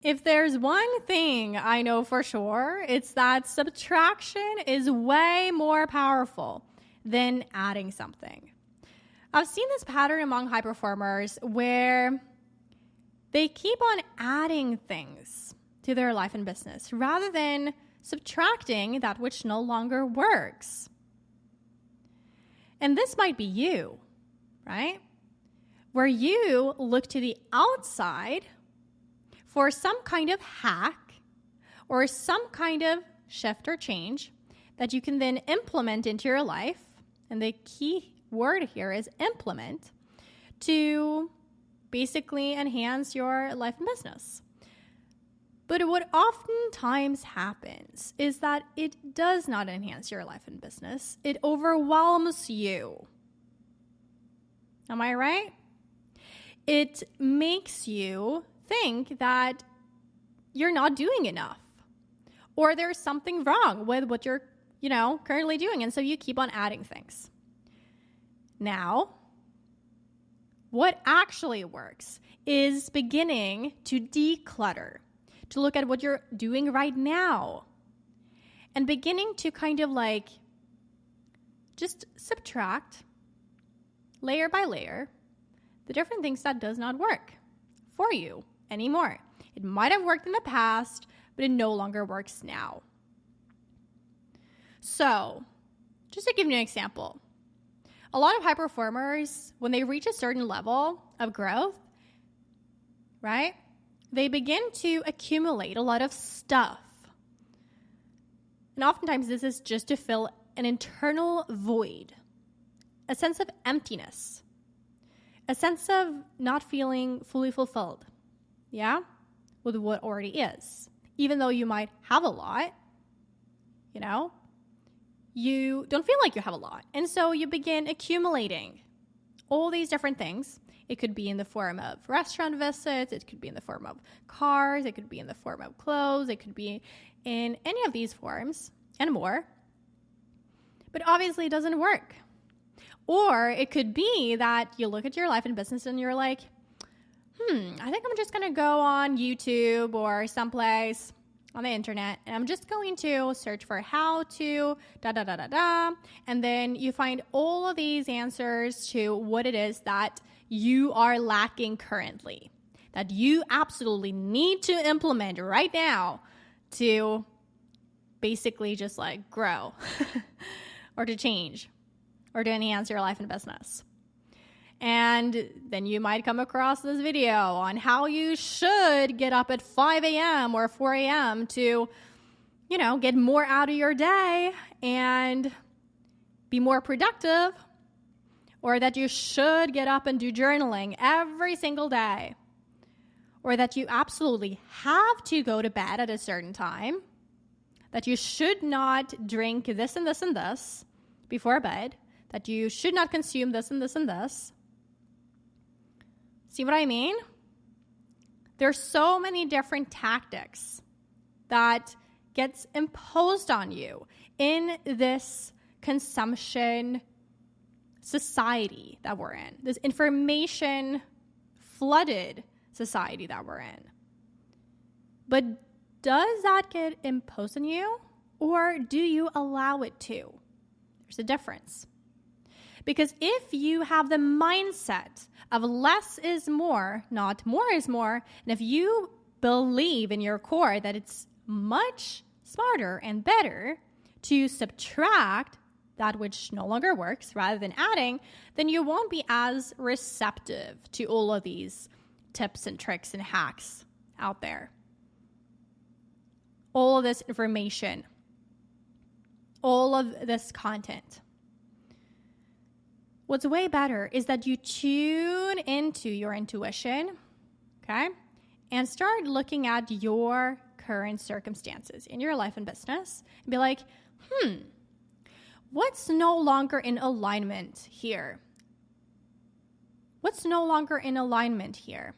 If there's one thing I know for sure, it's that subtraction is way more powerful than adding something. I've seen this pattern among high performers where they keep on adding things to their life and business rather than subtracting that which no longer works. And this might be you, right? Where you look to the outside for some kind of hack or some kind of shift or change that you can then implement into your life. And the key word here is implement, to basically enhance your life and business. But what oftentimes happens is that it does not enhance your life and business. It overwhelms you. Am I right? It makes you think that you're not doing enough, or there's something wrong with what you're, currently doing. And so you keep on adding things. Now, what actually works is beginning to declutter, to look at what you're doing right now, and beginning to kind of just subtract layer by layer the different things that does not work for you anymore. It might have worked in the past, but it no longer works now. So, just to give you an example, a lot of high performers, when they reach a certain level of growth, right, they begin to accumulate a lot of stuff. And oftentimes this is just to fill an internal void, a sense of emptiness, a sense of not feeling fully fulfilled, with what already is. Even though you might have a lot, you don't feel like you have a lot. And so you begin accumulating all these different things. It could be in the form of restaurant visits. It could be in the form of cars. It could be in the form of clothes. It could be in any of these forms and more. But obviously it doesn't work. Or it could be that you look at your life and business and you're like, I think I'm just going to go on YouTube or someplace on the internet, and I'm just going to search for how to and then you find all of these answers to what it is that you are lacking currently, that you absolutely need to implement right now to basically just grow or to change or to enhance your life and business. And then you might come across this video on how you should get up at 5 a.m. or 4 a.m. to, get more out of your day and be more productive, or that you should get up and do journaling every single day, or that you absolutely have to go to bed at a certain time, that you should not drink this and this and this before bed, that you should not consume this and this and this. See what I mean? There's so many different tactics that gets imposed on you in this consumption society that we're in, this information flooded society that we're in. But does that get imposed on you, or do you allow it to? There's a difference. Because if you have the mindset of less is more, not more is more, and if you believe in your core that it's much smarter and better to subtract that which no longer works rather than adding, then you won't be as receptive to all of these tips and tricks and hacks out there. All of this information, all of this content. What's way better is that you tune into your intuition, okay? And start looking at your current circumstances in your life and business and be like, what's no longer in alignment here? What's no longer in alignment here?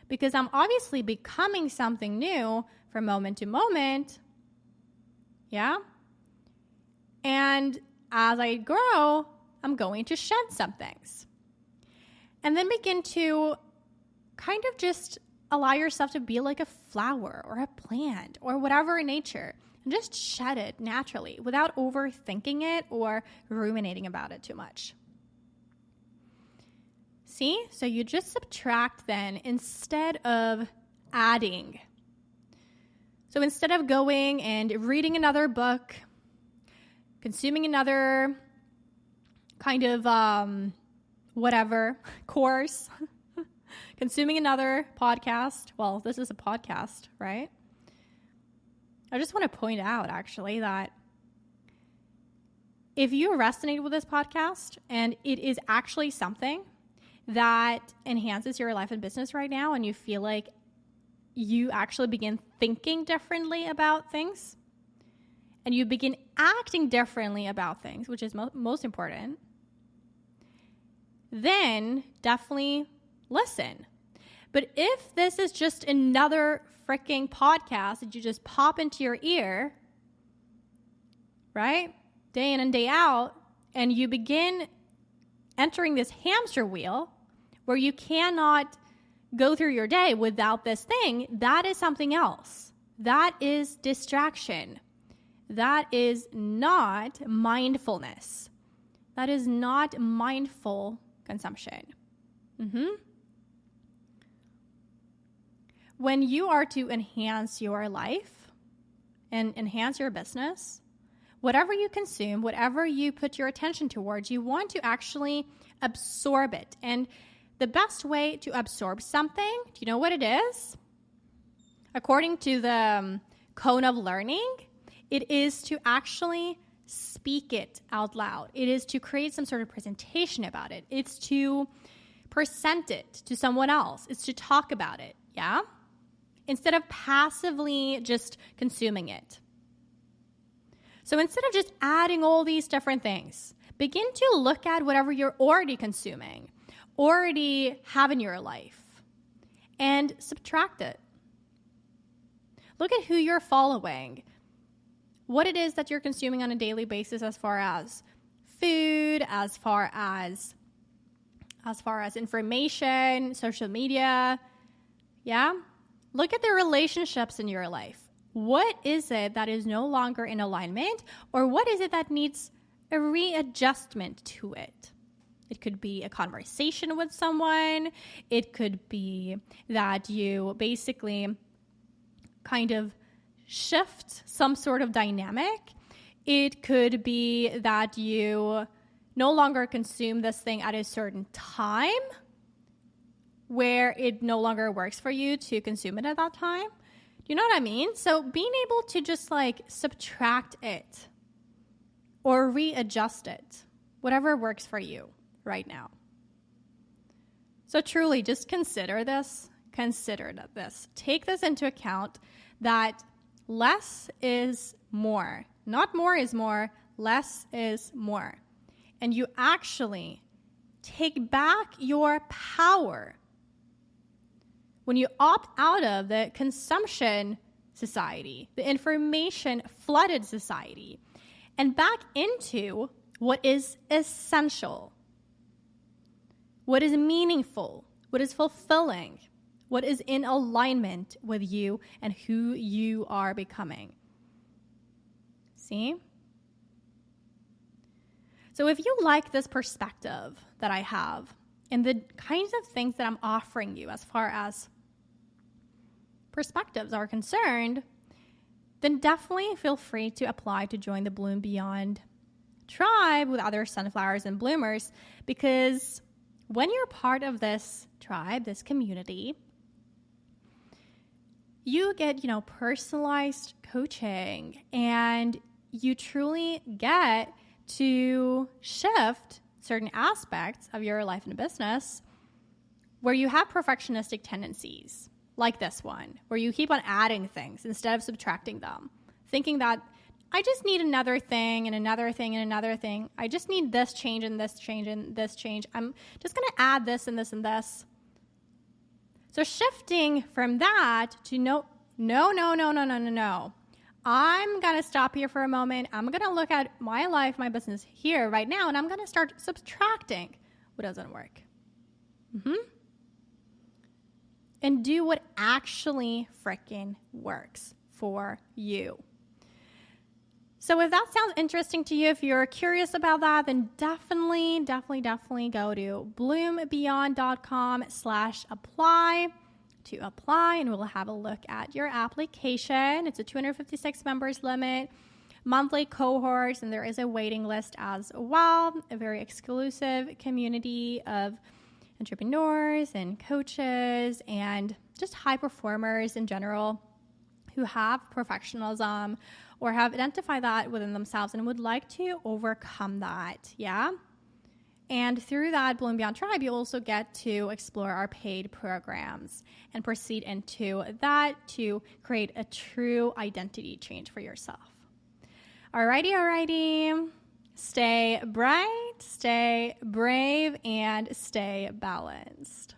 Because I'm obviously becoming something new from moment to moment, And as I grow, I'm going to shed some things. And then begin to kind of just allow yourself to be like a flower or a plant or whatever in nature, and just shed it naturally without overthinking it or ruminating about it too much. See? So you just subtract then instead of adding. So instead of going and reading another book, consuming another kind of whatever course, consuming another podcast. Well, this is a podcast, right? I just want to point out actually that if you resonate with this podcast and it is actually something that enhances your life and business right now, and you feel like you actually begin thinking differently about things and you begin acting differently about things, which is most important, then definitely listen. But if this is just another freaking podcast that you just pop into your ear, right, day in and day out, and you begin entering this hamster wheel where you cannot go through your day without this thing, that is something else. That is distraction. That is not mindfulness. That is not mindful consumption. When you are to enhance your life and enhance your business, whatever you consume, whatever you put your attention towards, you want to actually absorb it. And the best way to absorb something, do you know what it is? According to the cone of learning, it is to actually speak it out loud. It is to create some sort of presentation about it. It's to present it to someone else. It's to talk about it, yeah? Instead of passively just consuming it. So instead of just adding all these different things, begin to look at whatever you're already consuming, already have in your life, and subtract it. Look at who you're following, what it is that you're consuming on a daily basis as far as food, as far as information, social media, yeah? Look at the relationships in your life. What is it that is no longer in alignment, or what is it that needs a readjustment to it? It could be a conversation with someone. It could be that you basically kind of shift some sort of dynamic. It could be that you no longer consume this thing at a certain time where it no longer works for you to consume it at that time. Do you know what I mean? So being able to just like subtract it or readjust it, whatever works for you right now. So truly just consider this. Take this into account that less is more. Not more is more, less is more. And you actually take back your power when you opt out of the consumption society, the information flooded society, and back into what is essential, what is meaningful, what is fulfilling, what is in alignment with you and who you are becoming. See? So if you like this perspective that I have and the kinds of things that I'm offering you as far as perspectives are concerned, then definitely feel free to apply to join the Bloom Beyond tribe with other sunflowers and bloomers, because when you're part of this tribe, this community, you get, personalized coaching, and you truly get to shift certain aspects of your life and business where you have perfectionistic tendencies, like this one, where you keep on adding things instead of subtracting them, thinking that I just need another thing and another thing and another thing. I just need this change and this change and this change. I'm just going to add this and this and this. So shifting from that to no. I'm going to stop here for a moment. I'm going to look at my life, my business here right now, and I'm going to start subtracting what doesn't work. and do what actually freaking works for you. So if that sounds interesting to you, if you're curious about that, then definitely go to bloombeyond.com/apply to apply, and we'll have a look at your application. It's a 256 members limit, monthly cohorts, and there is a waiting list as well, a very exclusive community of entrepreneurs and coaches and just high performers in general who have perfectionism or have identified that within themselves and would like to overcome that. Yeah. And through that Bloom Beyond Tribe, you also get to explore our paid programs and proceed into that to create a true identity change for yourself. Alrighty. Stay bright, stay brave, and stay balanced.